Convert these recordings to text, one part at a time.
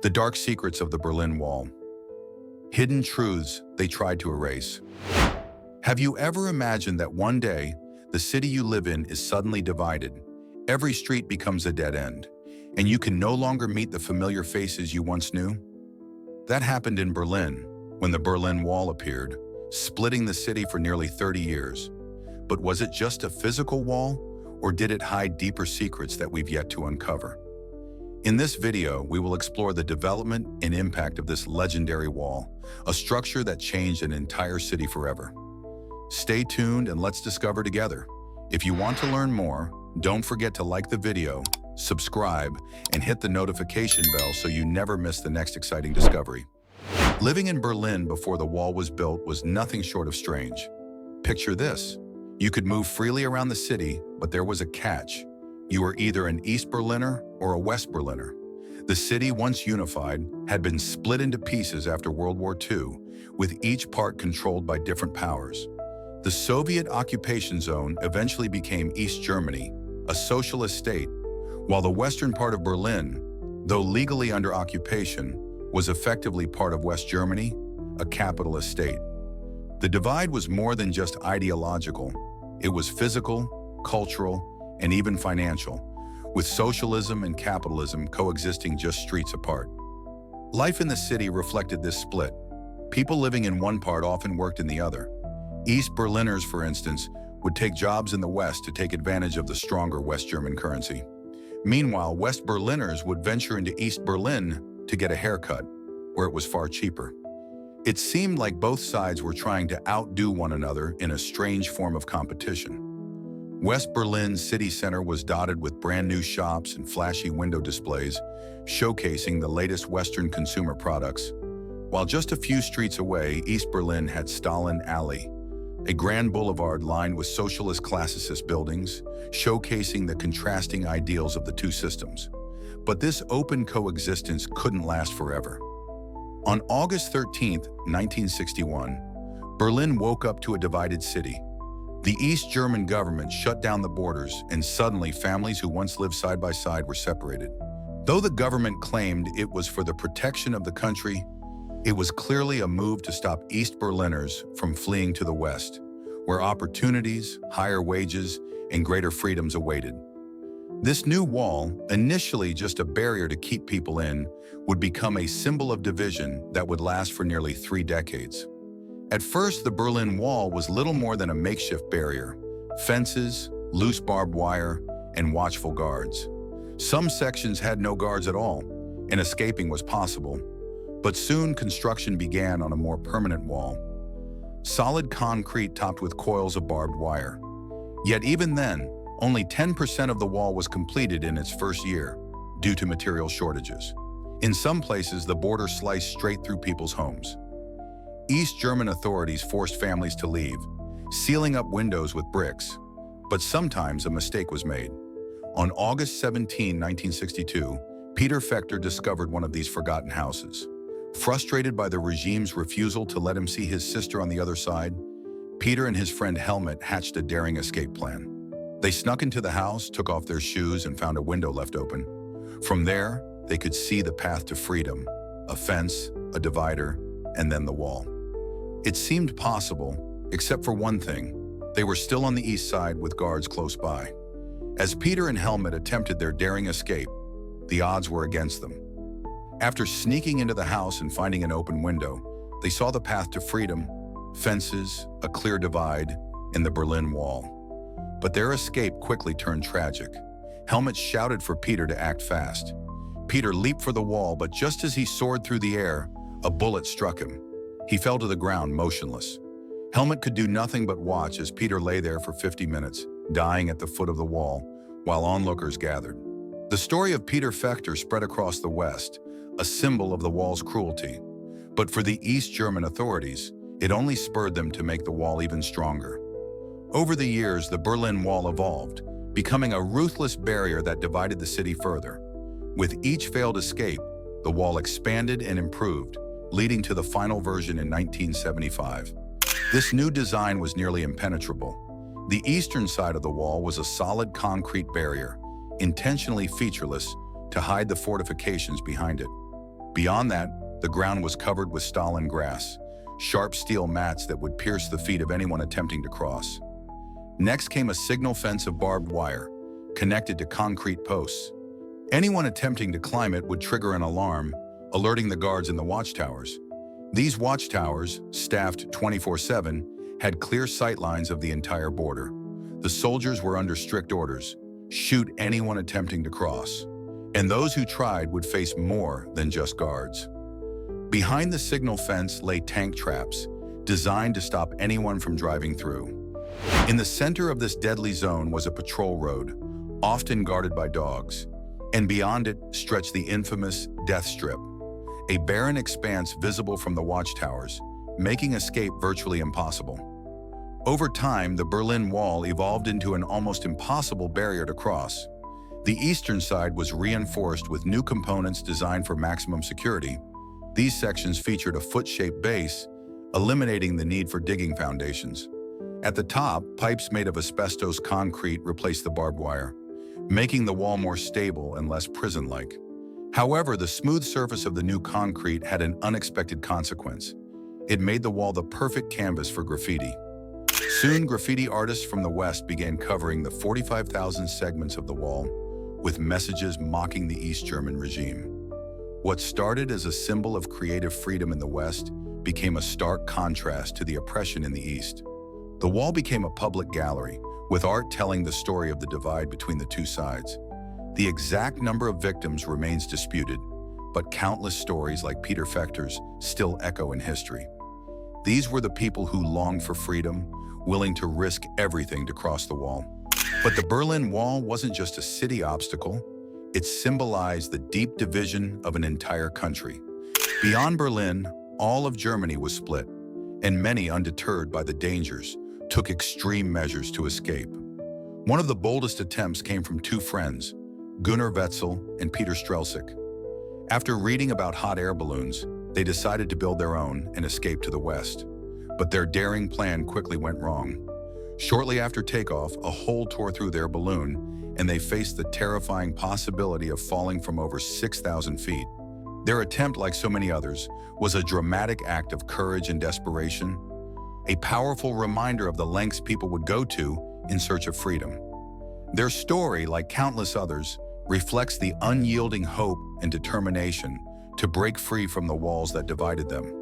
The dark secrets of the Berlin Wall. Hidden truths they tried to erase. Have you ever imagined that one day, the city you live in is suddenly divided, every street becomes a dead end, and you can no longer meet the familiar faces you once knew? That happened in Berlin, when the Berlin Wall appeared, splitting the city for nearly 30 years. But was it just a physical wall, or did it hide deeper secrets that we've yet to uncover? In this video, we will explore the development and impact of this legendary wall, a structure that changed an entire city forever. Stay tuned and let's discover together. If you want to learn more, don't forget to like the video, subscribe, and hit the notification bell so you never miss the next exciting discovery. Living in Berlin before the wall was built was nothing short of strange. Picture this. You could move freely around the city, but there was a catch. You were either an East Berliner or a West Berliner. The city, once unified, had been split into pieces after World War II, with each part controlled by different powers. The Soviet occupation zone eventually became East Germany, a socialist state, while the western part of Berlin, though legally under occupation, was effectively part of West Germany, a capitalist state. The divide was more than just ideological. It was physical, cultural, and even financial, with socialism and capitalism coexisting just streets apart. Life in the city reflected this split. People living in one part often worked in the other. East Berliners, for instance, would take jobs in the West to take advantage of the stronger West German currency. Meanwhile, West Berliners would venture into East Berlin to get a haircut, where it was far cheaper. It seemed like both sides were trying to outdo one another in a strange form of competition. West Berlin's city center was dotted with brand new shops and flashy window displays, showcasing the latest Western consumer products. While just a few streets away, East Berlin had Stalin Alley, a grand boulevard lined with socialist classicist buildings, showcasing the contrasting ideals of the two systems. But this open coexistence couldn't last forever. On August 13, 1961, Berlin woke up to a divided city. The East German government shut down the borders, and suddenly families who once lived side by side were separated. Though the government claimed it was for the protection of the country, it was clearly a move to stop East Berliners from fleeing to the West, where opportunities, higher wages, and greater freedoms awaited. This new wall, initially just a barrier to keep people in, would become a symbol of division that would last for nearly 3 decades. At first, the Berlin Wall was little more than a makeshift barrier: fences, loose barbed wire, and watchful guards. Some sections had no guards at all, and escaping was possible. But soon, construction began on a more permanent wall. Solid concrete topped with coils of barbed wire. Yet even then, only 10% of the wall was completed in its first year, due to material shortages. In some places, the border sliced straight through people's homes. East German authorities forced families to leave, sealing up windows with bricks. But sometimes a mistake was made. On August 17, 1962, Peter Fechter discovered one of these forgotten houses. Frustrated by the regime's refusal to let him see his sister on the other side, Peter and his friend Helmut hatched a daring escape plan. They snuck into the house, took off their shoes, and found a window left open. From there, they could see the path to freedom: a fence, a divider, and then the wall. It seemed possible, except for one thing: they were still on the east side with guards close by. As Peter and Helmut attempted their daring escape, the odds were against them. After sneaking into the house and finding an open window, they saw the path to freedom: fences, a clear divide, and the Berlin Wall. But their escape quickly turned tragic. Helmut shouted for Peter to act fast. Peter leaped for the wall, but just as he soared through the air, a bullet struck him. He fell to the ground, motionless. Helmut could do nothing but watch as Peter lay there for 50 minutes, dying at the foot of the wall, while onlookers gathered. The story of Peter Fechter spread across the West, a symbol of the wall's cruelty. But for the East German authorities, it only spurred them to make the wall even stronger. Over the years, the Berlin Wall evolved, becoming a ruthless barrier that divided the city further. With each failed escape, the wall expanded and improved, leading to the final version in 1975. This new design was nearly impenetrable. The eastern side of the wall was a solid concrete barrier, intentionally featureless to hide the fortifications behind it. Beyond that, the ground was covered with Stalin grass, sharp steel mats that would pierce the feet of anyone attempting to cross. Next came a signal fence of barbed wire, connected to concrete posts. Anyone attempting to climb it would trigger an alarm, alerting the guards in the watchtowers. These watchtowers, staffed 24/7, had clear sight lines of the entire border. The soldiers were under strict orders: shoot anyone attempting to cross. And those who tried would face more than just guards. Behind the signal fence lay tank traps, designed to stop anyone from driving through. In the center of this deadly zone was a patrol road, often guarded by dogs, and beyond it stretched the infamous death strip, a barren expanse visible from the watchtowers, making escape virtually impossible. Over time, the Berlin Wall evolved into an almost impossible barrier to cross. The eastern side was reinforced with new components designed for maximum security. These sections featured a foot-shaped base, eliminating the need for digging foundations. At the top, pipes made of asbestos concrete replaced the barbed wire, making the wall more stable and less prison-like. However, the smooth surface of the new concrete had an unexpected consequence. It made the wall the perfect canvas for graffiti. Soon, graffiti artists from the West began covering the 45,000 segments of the wall with messages mocking the East German regime. What started as a symbol of creative freedom in the West became a stark contrast to the oppression in the East. The wall became a public gallery, with art telling the story of the divide between the two sides. The exact number of victims remains disputed, but countless stories like Peter Fechter's still echo in history. These were the people who longed for freedom, willing to risk everything to cross the wall. But the Berlin Wall wasn't just a city obstacle. It symbolized the deep division of an entire country. Beyond Berlin, all of Germany was split, and many, undeterred by the dangers, took extreme measures to escape. One of the boldest attempts came from two friends, Gunnar Wetzel and Peter Strelczyk. After reading about hot air balloons, they decided to build their own and escape to the west. But their daring plan quickly went wrong. Shortly after takeoff, a hole tore through their balloon, and they faced the terrifying possibility of falling from over 6,000 feet. Their attempt, like so many others, was a dramatic act of courage and desperation, a powerful reminder of the lengths people would go to in search of freedom. Their story, like countless others, reflects the unyielding hope and determination to break free from the walls that divided them.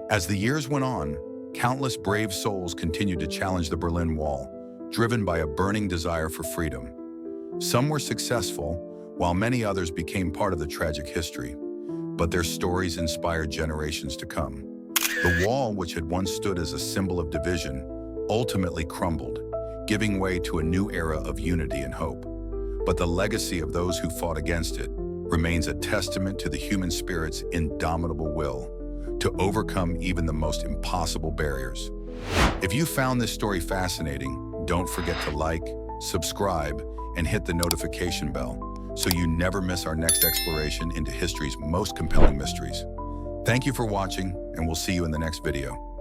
As the years went on, countless brave souls continued to challenge the Berlin Wall, driven by a burning desire for freedom. Some were successful, while many others became part of the tragic history. But their stories inspired generations to come. The wall, which had once stood as a symbol of division, ultimately crumbled, giving way to a new era of unity and hope. But the legacy of those who fought against it remains a testament to the human spirit's indomitable will to overcome even the most impossible barriers. If you found this story fascinating, don't forget to like, subscribe, and hit the notification bell so you never miss our next exploration into history's most compelling mysteries. Thank you for watching, and we'll see you in the next video.